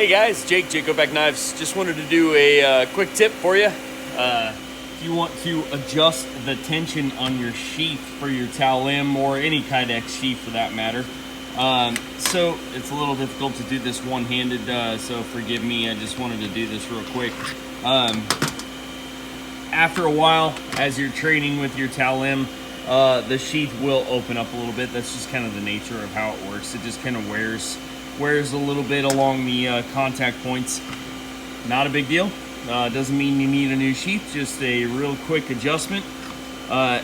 Hey guys, Jake O Back Knives. Just wanted to do a quick tip for you. If you want to adjust the tension on your sheath for your Talim or any Kydex sheath for that matter. So it's a little difficult to do this one-handed, so forgive me. I just wanted to do this real quick. After a while, as you're training with your Talim, the sheath will open up a little bit. That's just kind of the nature of how it works. It just kind of wears a little bit along the contact points. Not a big deal. Doesn't mean you need a new sheath, just a real quick adjustment.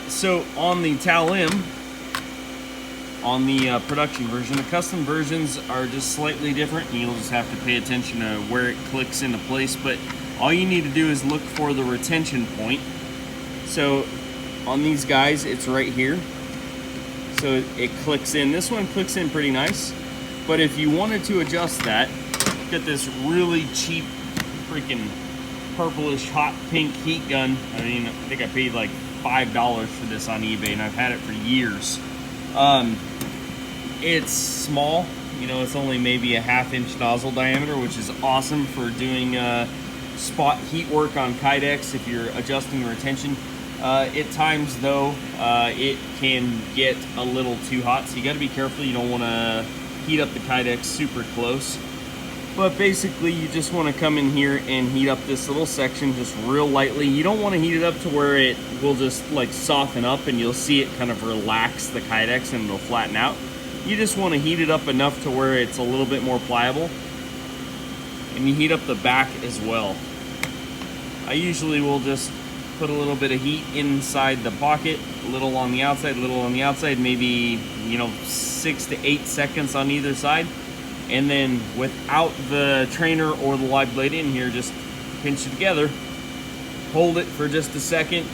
So on the Talim, on the production version, the custom versions are just slightly different, and you'll just have to pay attention to where it clicks into place. But all you need to do is look for the retention point. So on these guys, it's right here. So it clicks in. This one clicks in pretty nice. But if you wanted to adjust that, get this really cheap freaking purplish hot pink heat gun. I mean, I think I paid like $5 for this on eBay, and I've had it for years. It's small, you know, it's only maybe a 1/2 inch nozzle diameter, which is awesome for doing spot heat work on Kydex if you're adjusting the retention. At times though, it can get a little too hot, so you got to be careful. You don't want to heat up the Kydex super close. But basically you just want to come in here and heat up this little section just real lightly. You don't want to heat it up to where it will just like soften up and you'll see it kind of relax the Kydex and it'll flatten out. You just want to heat it up enough to where it's a little bit more pliable. And you heat up the back as well. I usually will just put a little bit of heat inside the pocket, a little on the outside, a little on the outside, maybe, you know, 6 to 8 seconds on either side. And then without the trainer or the live blade in here, just pinch it together, hold it for just a second,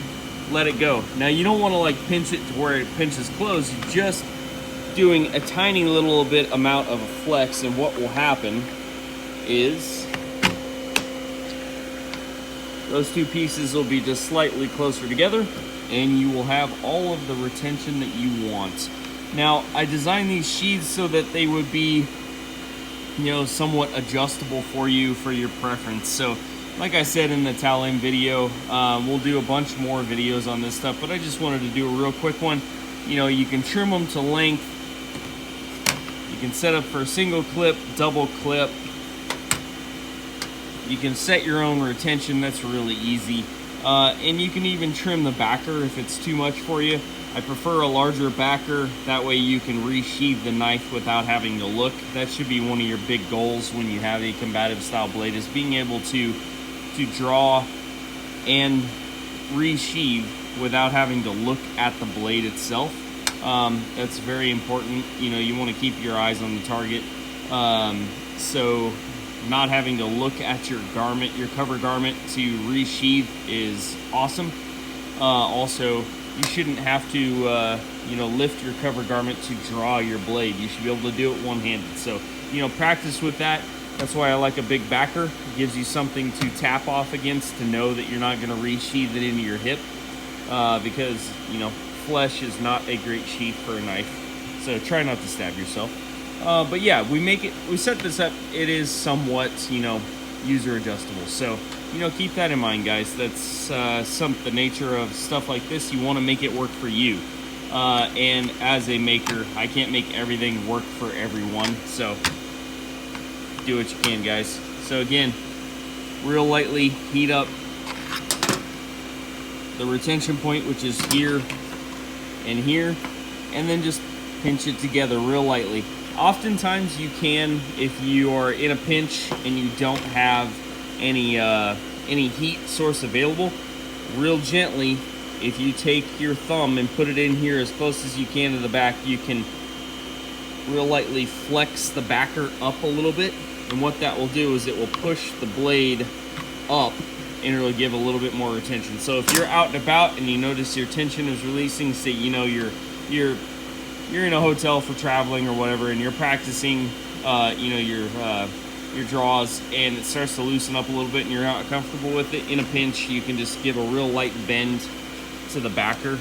let it go. Now you don't want to like pinch it to where it pinches closed. You're just doing a tiny little bit amount of a flex, and what will happen is those two pieces will be just slightly closer together, and you will have all of the retention that you want. Now, I designed these sheaths so that they would be, you know, somewhat adjustable for you, for your preference. So, like I said in the Talim video, we'll do a bunch more videos on this stuff, but I just wanted to do a real quick one. You know, you can trim them to length. You can set up for a single clip, double clip. You can set your own retention. That's really easy. And you can even trim the backer if it's too much for you. I prefer a larger backer. That way you can resheathe the knife without having to look. That should be one of your big goals when you have a combative style blade, is being able to draw and resheathe without having to look at the blade itself. That's very important. You know, you want to keep your eyes on the target. So not having to look at your garment, your cover garment, to resheathe is awesome. Also, you shouldn't have to, you know, lift your cover garment to draw your blade. You should be able to do it one-handed. So, you know, practice with that. That's why I like a big backer. It gives you something to tap off against to know that you're not going to resheathe it into your hip, because, you know, flesh is not a great sheath for a knife. So try not to stab yourself. But yeah, we set this up. It is somewhat, you know, user adjustable. So, you know, keep that in mind, guys. That's the nature of stuff like this. You want to make it work for you. And as a maker, I can't make everything work for everyone. So do what you can, guys. So again, real lightly heat up the retention point, which is here and here, and then just pinch it together real lightly. Oftentimes you can, if you are in a pinch and you don't have any heat source available, real gently, if you take your thumb and put it in here as close as you can to the back, you can real lightly flex the backer up a little bit, and what that will do is it will push the blade up and it'll give a little bit more retention. So if you're out and about and you notice your tension is releasing, say, you know, you're in a hotel for traveling or whatever, and you're practicing, you know, your draws, and it starts to loosen up a little bit and you're not comfortable with it, in a pinch, you can just give a real light bend to the backer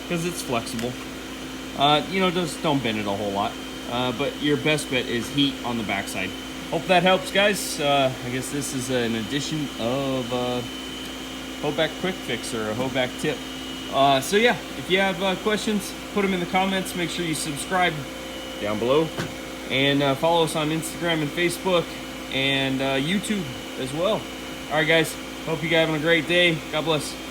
because it's flexible. You know, just don't bend it a whole lot. But your best bet is heat on the backside. Hope that helps, guys. I guess this is an edition of Hoback Quick Fix, or a Hoback tip. So yeah, if you have questions, put them in the comments. Make sure you subscribe down below, and follow us on Instagram and Facebook and YouTube as well. All right, guys. Hope you guys having a great day. God bless.